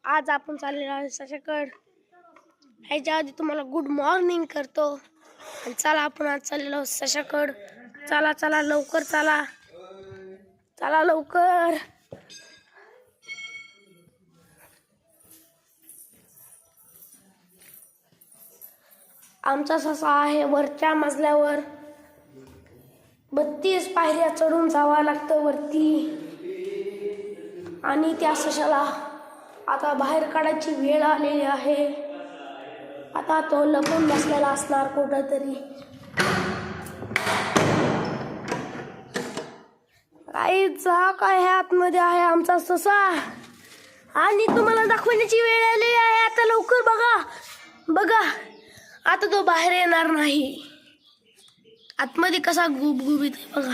आज आपण चाललेलो आहे सशाकड. ह्याच्या आधी तुम्हाला गुड मॉर्निंग करतो. आणि चला आपण आज चाललेलो आहोत सशाकड. चला चला लवकर चला, चला लवकर. आमचा ससा आहे वरच्या मजल्यावर. 32 पायऱ्या चढून जावं लागतं वरती. आणि त्या सशाला आता बाहेर काढायची वेळ आलेली आहे. आता तो लपून बसलेला असणार कुठंतरी. काहीचा काय ह्या आतमध्ये आहे आमचा ससा. आणि तुम्हाला दाखवण्याची वेळ आलेली आहे. आता लवकर बघा बघा. आता तो बाहेर येणार नाही. आतमध्ये कसा गुबगुबीत आहे बघा.